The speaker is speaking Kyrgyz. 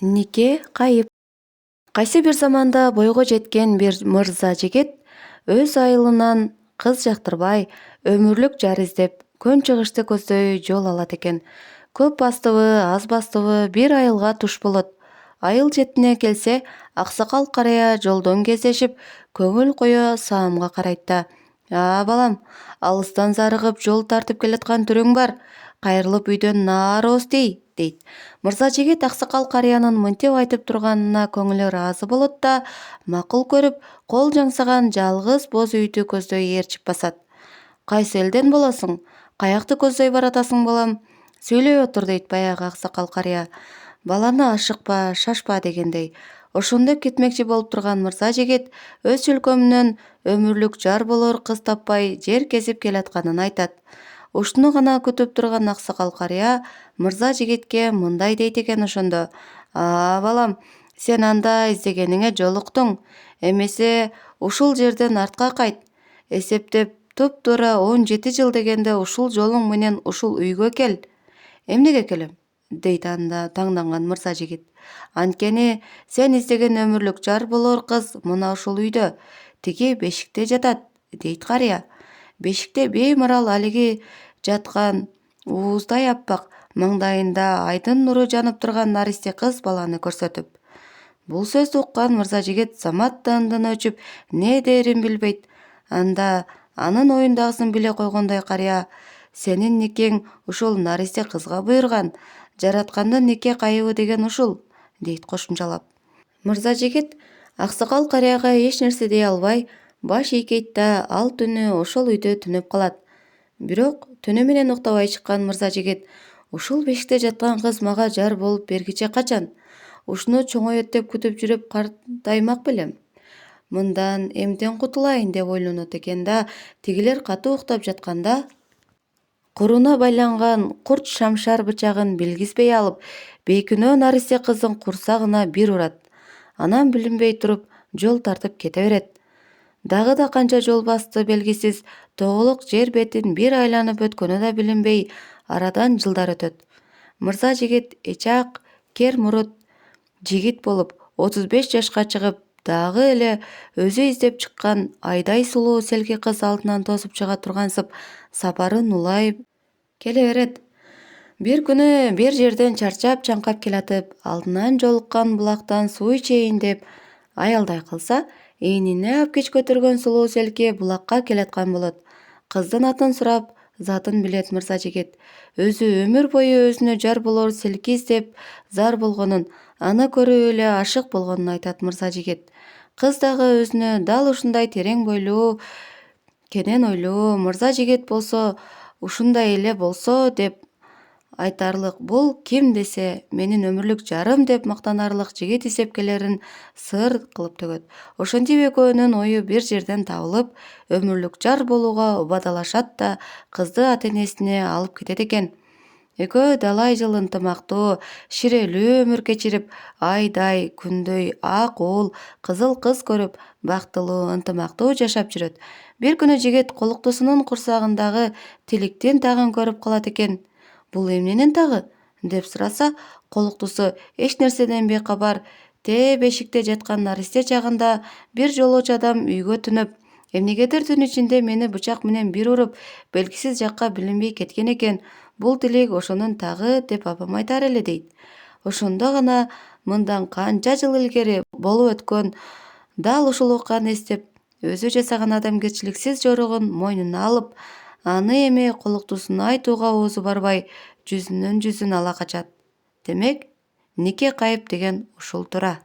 Нике кайып. Кайсы бир заманда бойго жеткен бир мырза жигит өз айылынан кыз жактырбай, өмүрлүк жар издеп, күн чыгышты көздөй жол алат экен. Көп бастыбы, аз бастыбы бир айылга туш болот. Айыл четине келсе, аксакал карыя жолдон кездешип, көңүл кое саамга карайт да. Балам, алыстан зарыгып жол тартып келаткан түрүң бар. Кайрылып үйдөн наарыбыз дейт. Мырза жигит аксакал карыянын мынтип айтып турганына көңүлү ыраазы болот да, макул көрүп, кол жаңсаган жалгыз боз үйдү көздөй ээрчип басат. Кайсы элден болосуң? Каякты көздөй баратасың балам? Сүйлөй отур дейт баягы аксакал карыя. Баланы ашыкпа, шашпа дегендей. Ошондоп кетмекчи болуп турган мырза жигит өз өлкөмүнөн өмүрлүк жар болор кыз таппай жер кезип келатканын айтат. Ушуну гана күтүп турган аксакал карыя мырза жигитке мындай дейт экен ошондо. Балам, сен анда издегениңе жолуктуң. Эмесе ушул жерден артка кайт. Эсептеп туп-туура 17 жыл дегенде ушул жолуң менен ушул үйгө кел. Эмнеге келем? Дейт анда таңданган мырза жигит. Анткени сен издеген өмүрлүк жар болор кыз мына ушул үйдө, тиги бешикте жатат, дейт карыя. Бешикте беймарал алиги жаткан ууздай аппак, маңдайында айдын нуру жанып турган наристе кыз баланы көрсөтүп. Бул сөздү уккан мырза жигит замат ындын өчүп, не дээрин билбейт. Анда анын оюндагысын биле койгондой карыя, сенин никең ушул наристе кызга буйруган, жараткандын нике кайыбы деген ушул, дейт кошумчалап. Мырза жигит аксакал карыяга эч нерсе дей албай, баш ийкейт да ал түнү ошол үйдө түнөп калат. Бирок түнү менен уктабай чыккан мырза жигит, ушул бешикте жаткан кыз мага жар болуп бергиче качан? Ушуну чоңойот деп күтүп жүрүп картаймак белем. Мындан эмден кутулайын деп ойлонот экен да, тигилер катуу уктап жатканда куруна байланган курч шамшар бычагын билгизбей алып, бейкүнөө наристе кыздын курсагына бир урат. Анан билинбей туруп жол тартып кете берет. Дагы да канча жол басты белгисиз, тоголок жер бетин бир айланып өткөнү да билинбей, арадан жылдар өтөт. Мырза жигит эчак, кер мурут жигит болуп, 35 жашка чыгып, дагы эле өзү издеп чыккан айдай сулуу селки кыз алдынан тосуп чыга тургансып, сапарын улай келе берет. Бир күнү бир жерден чарчап чаңкап келатып, алдынан жолуккан булактан суу ичейин деп аялдай калса, ийнине апкеч көтөргөн сулуу селки булакка келаткан болот. Кыздын атын сурап, затын билет мырза жигит. Өзү өмүр бою өзүнө жар болор селки издеп зар болгонун, аны көрүп эле ашык болгонун айтат мырза жигит. Кыз дагы өзүнө дал ушундай терең бойлуу, кенен ойлуу мырза жигит болсо, ушундай эле болсо деп айтарлык. Бул ким десе, менин өмүрлүк жарым деп мактанарлык жигит издеп келерин сыр кылып төгөт. Ошентип экөөнүн ою бир жерден табылып, өмүрлүк жар болууга убадалашат да, кызды ата-энесине алып кетет экен. Экөө далай жыл ынтымактуу, ширелүү өмүр кечирип, айдай, күндөй ак уул, кызыл кыз көрүп, бактылуу, ынтымактуу жашап жүрөт. Бир күнү жигит колуктусунун курсагындагы тиликтин тагын көрүп калат экен. Бул эмненин тагы? Деп сураса, колуктусу эч нерседен бейкабар бешикте жаткан наристе жагында бир жолоочу адам үйгө түнөп, эмнегедир түн ичинде мени бычак менен бир уруп, белгисиз жакка билинбей кеткен экен. Бул тилик ошонун тагы деп апам айтар эле дейт. Ошондо гана мындан канча жыл илгери болуп өткөн дал ушул окуяны эстеп, өзү жасаган адамгерчиликсиз жоругун мойнуна алып, аны эми колуктусуна айтууга оозу барбай, жүзүнөн жүзүн ала качат. Демек, нике кайып деген ушул тура.